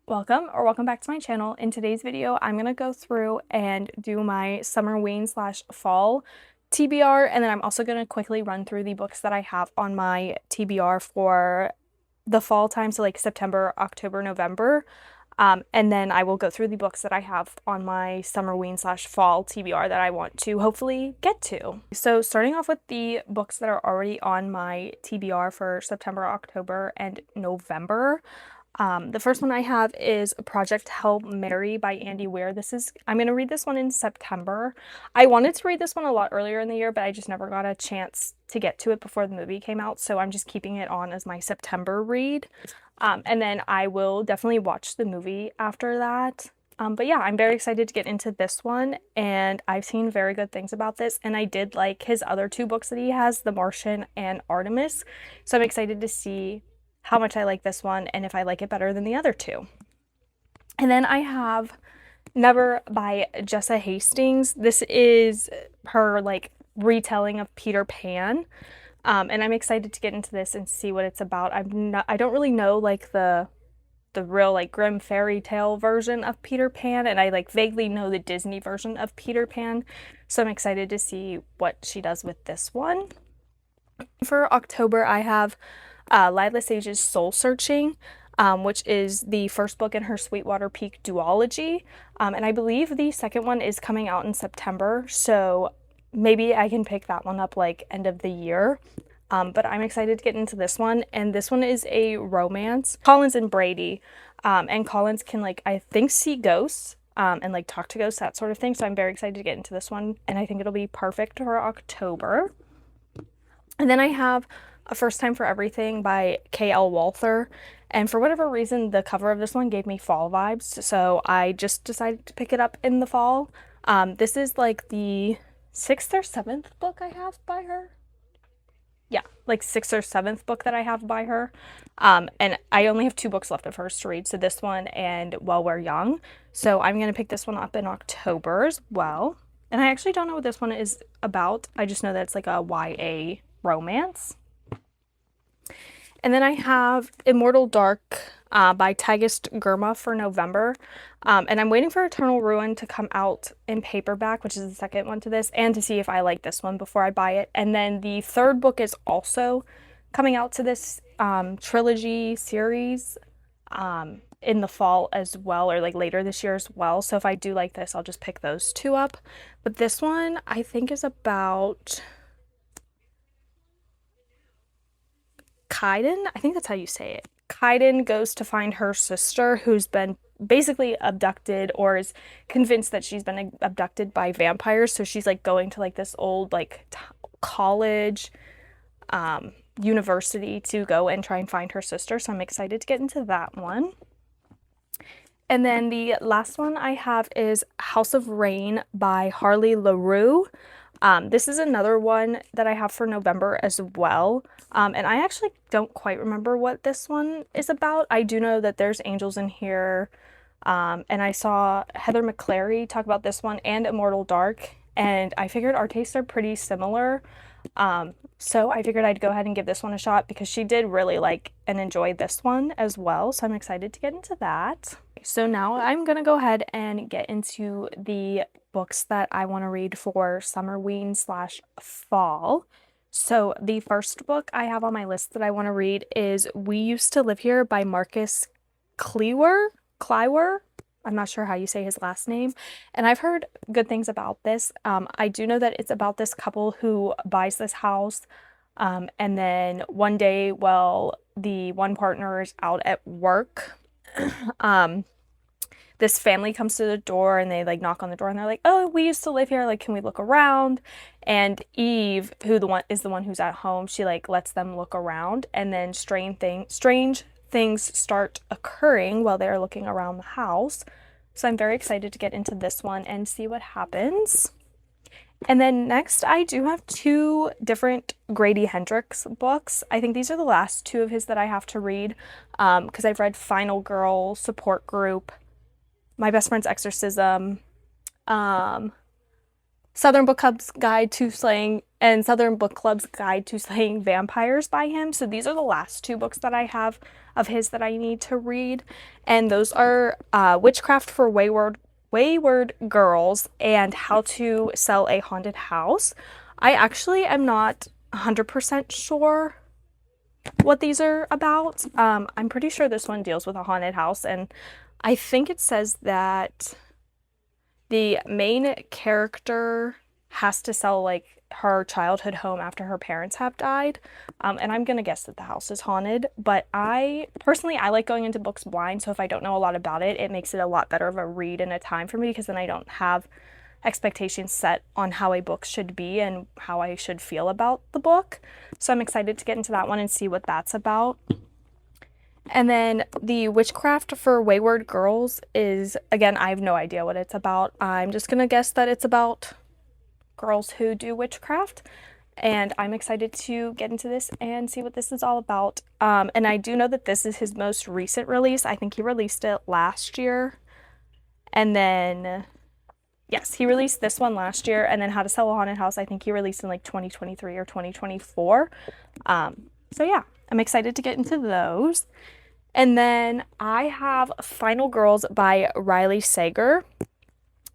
Welcome back to my channel. In today's video, I'm going to go through and do my Summerween / fall TBR, and then I'm also going to quickly run through the books that I have on my TBR for the fall time, so like September, October, November. And then I will go through the books that I have on my Summerween / fall TBR that I want to hopefully get to. So starting off with the books that are already on my TBR for September, October, and November. The first one I have is Project Hail Mary by Andy Weir. I'm going to read this one in September. I wanted to read this one a lot earlier in the year, but I just never got a chance to get to it before the movie came out, so I'm just keeping it on as my September read. And then I will definitely watch the movie after that. But yeah, I'm very excited to get into this one, and I've seen very good things about this, and I did like his other two books that he has, The Martian and Artemis, so I'm excited to see how much I like this one and if I like it better than the other two. And then I have Never by Jessa Hastings. This is her like retelling of Peter Pan. And I'm excited to get into this and see what it's about. I don't really know like the real like grim fairy tale version of Peter Pan, and I like vaguely know the Disney version of Peter Pan. So I'm excited to see what she does with this one. For October, I have Lila Sage's Soul Searching, which is the first book in her Sweetwater Peak duology. And I believe the second one is coming out in September, so maybe I can pick that one up like end of the year. But I'm excited to get into this one, and this one is a romance. Collins and Brady, and Collins can like, I think, see ghosts, and like talk to ghosts, that sort of thing. So I'm very excited to get into this one, and I think it'll be perfect for October. And then I have A First Time for Everything by K.L. Walther, and for whatever reason, the cover of this one gave me fall vibes, so I just decided to pick it up in the fall. This is like the 6th or 7th book I have by her. Yeah, like 6th or 7th book that I have by her. And I only have 2 books left of hers to read, so this one and While We're Young. So I'm going to pick this one up in October as well. And I actually don't know what this one is about. I just know that it's like a YA romance. And then I have Immortal Dark by Tigist Girma for November. And I'm waiting for Eternal Ruin to come out in paperback, which is the second one to this, and to see if I like this one before I buy it. And then the third book is also coming out to this trilogy series in the fall as well, or like later this year as well. So if I do like this, I'll just pick those two up. But this one I think is about Kaiden. I think that's how you say it. Kaiden goes to find her sister, who's been basically abducted, or is convinced that she's been abducted by vampires. So she's like going to like this old like college, university to go and try and find her sister. So I'm excited to get into that one. And then the last one I have is House of Rain by Harley LaRue. This is another one that I have for November as well. And I actually don't quite remember what this one is about. I do know that there's angels in here. And I saw Heather McClary talk about this one and Immortal Dark, and I figured our tastes are pretty similar. So I figured I'd go ahead and give this one a shot because she did really like and enjoy this one as well. So I'm excited to get into that. So now I'm going to go ahead and get into the books that I want to read for Summerween / fall. So the first book I have on my list that I want to read is We Used to Live Here by Marcus Clewer. I'm not sure how you say his last name, and I've heard good things about this. I do know that it's about this couple who buys this house, and then one day, while the one partner is out at work, this family comes to the door, and they like knock on the door, and they're like, "Oh, we used to live here. Like, can we look around?" And Eve, who is the one who's at home, she like lets them look around, and then strange things start occurring while they're looking around the house. So I'm very excited to get into this one and see what happens. And then next, I do have 2 different Grady Hendrix books. I think these are the last 2 of his that I have to read, because I've read Final Girl, Support Group, My Best Friend's Exorcism, Southern Book Club's Guide to Slaying and Southern Book Club's Guide to Slaying Vampires by him. So these are the last two books that I have of his that I need to read. And those are Witchcraft for Wayward Girls and How to Sell a Haunted House. I actually am not 100% sure what these are about. I'm pretty sure this one deals with a haunted house, and I think it says that the main character has to sell like her childhood home after her parents have died. And I'm gonna guess that the house is haunted, but I like going into books blind, so if I don't know a lot about it, it makes it a lot better of a read and a time for me, because then I don't have expectations set on how a book should be and how I should feel about the book. So I'm excited to get into that one and see what that's about. And then the Witchcraft for Wayward Girls is, again, I have no idea what it's about. I'm just gonna guess that it's about girls who do witchcraft, and I'm excited to get into this and see what this is all about. And I do know that this is his most recent release. I think he released it last year, and then yes, he released this one last year, and then How to Sell a Haunted House I think he released in like 2023 or 2024. So yeah, I'm excited to get into those. And then I have Final Girls by Riley Sager.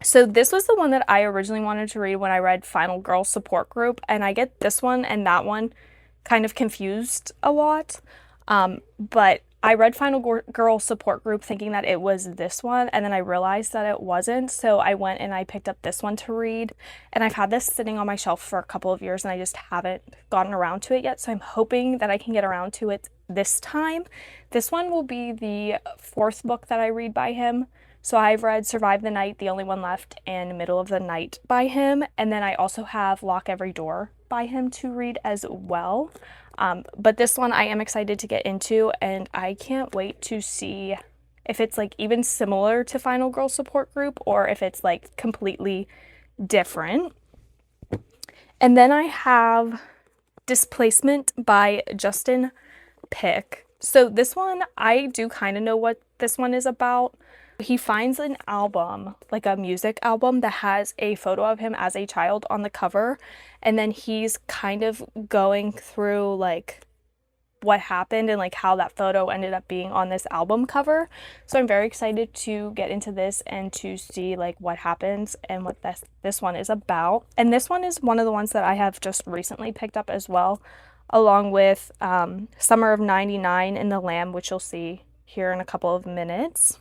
So this was the one that I originally wanted to read when I read Final Girl Support Group, and I get this one and that one kind of confused a lot. But I read Final Girl Support Group thinking that it was this one, and then I realized that it wasn't, so I went and I picked up this one to read, and I've had this sitting on my shelf for a couple of years and I just haven't gotten around to it yet, so I'm hoping that I can get around to it this time. This one will be the fourth book that I read by him. So I've read Survive the Night, The Only One Left, and Middle of the Night by him, and then I also have Lock Every Door by him to read as well. But this one I am excited to get into, and I can't wait to see if it's like even similar to Final Girl Support Group or if it's like completely different. And then I have Displacement by Justin Pick. So this one, I do kind of know what this one is about. He finds an album, like a music album, that has a photo of him as a child on the cover, and then he's kind of going through like what happened and like how that photo ended up being on this album cover. So I'm very excited to get into this and to see like what happens and what this one is about. And this one is one of the ones that I have just recently picked up as well, along with Summer of '99 and The Lamb, which you'll see here in a couple of minutes.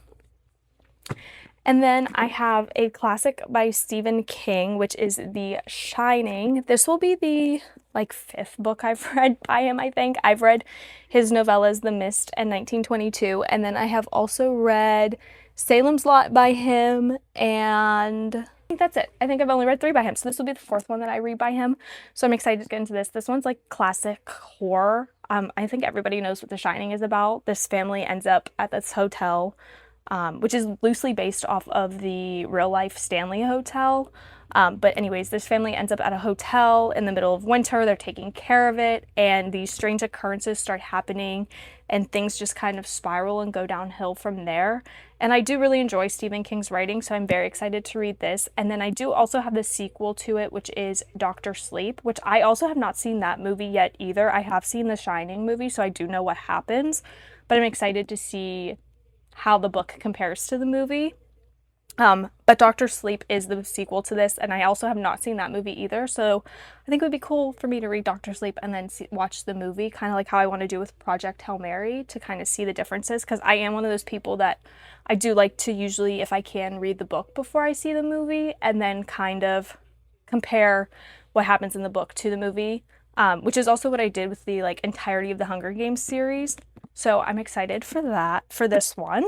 And then I have a classic by Stephen King, which is The Shining. This will be the like fifth book I've read by him, I think. I've read his novellas The Mist and 1922, and then I have also read Salem's Lot by him, and I think that's it. I think I've only read 3 by him, so this will be the fourth one that I read by him. So I'm excited to get into this. This one's like classic horror. I think everybody knows what The Shining is about. This family ends up at this hotel, which is loosely based off of the real-life Stanley Hotel. But anyways, this family ends up at a hotel in the middle of winter. They're taking care of it, and these strange occurrences start happening, and things just kind of spiral and go downhill from there. And I do really enjoy Stephen King's writing, so I'm very excited to read this. And then I do also have the sequel to it, which is Dr. Sleep, which I also have not seen that movie yet either. I have seen the Shining movie, so I do know what happens, but I'm excited to see how the book compares to the movie. But Dr. Sleep is the sequel to this, and I also have not seen that movie either, so I think it would be cool for me to read Dr. Sleep and then watch the movie, kind of like how I want to do with Project Hail Mary, to kind of see the differences, because I am one of those people that I do like to usually, if I can, read the book before I see the movie, and then kind of compare what happens in the book to the movie, which is also what I did with the like entirety of the Hunger Games series. So I'm excited for that, for this one.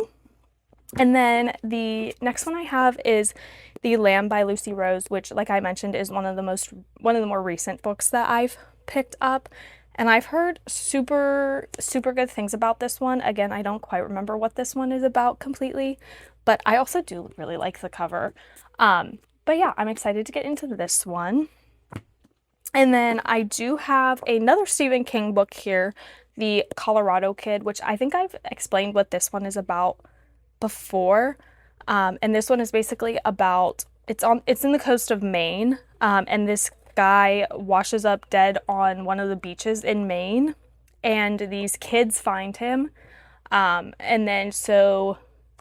And then the next one I have is The Lamb by Lucy Rose, which, like I mentioned, is one of the more recent books that I've picked up. And I've heard super, super good things about this one. Again, I don't quite remember what this one is about completely, but I also do really like the cover. But yeah, I'm excited to get into this one. And then I do have another Stephen King book here, The Colorado Kid, which I think I've explained what this one is about before. And this one is basically about, it's in the coast of Maine, and this guy washes up dead on one of the beaches in Maine, and these kids find him. And then so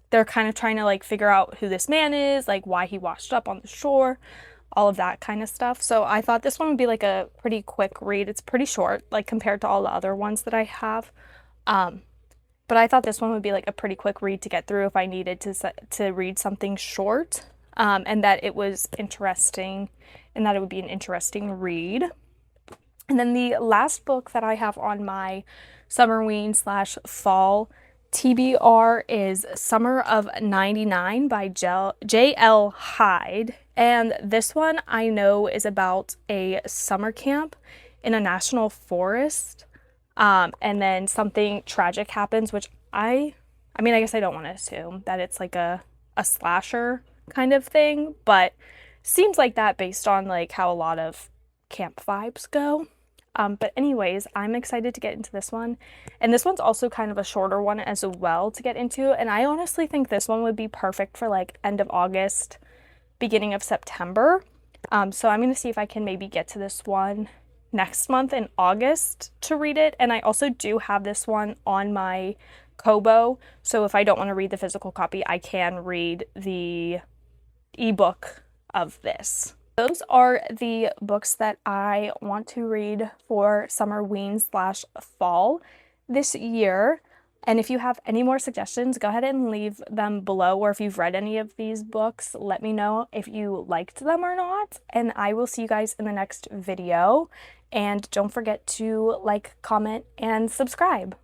they're kind of trying to like figure out who this man is, like why he washed up on the shore, all of that kind of stuff. So I thought this one would be like a pretty quick read. It's pretty short, like compared to all the other ones that I have. But I thought this one would be like a pretty quick read to get through if I needed to read something short, and that it was interesting, and that it would be an interesting read. And then the last book that I have on my Summerween / fall TBR is Summer of '99 by J.L. Hyde. And this one I know is about a summer camp in a national forest. And then something tragic happens, which I mean, I guess I don't want to assume that it's like a slasher kind of thing, but seems like that based on like how a lot of camp vibes go. But anyways, I'm excited to get into this one. And this one's also kind of a shorter one as well to get into. And I honestly think this one would be perfect for like end of August, beginning of September. So I'm going to see if I can maybe get to this one next month in August to read it. And I also do have this one on my Kobo. So if I don't want to read the physical copy, I can read the ebook of this. Those are the books that I want to read for Summerween / fall this year. And if you have any more suggestions, go ahead and leave them below, or if you've read any of these books, let me know if you liked them or not. And I will see you guys in the next video. And don't forget to like, comment, and subscribe.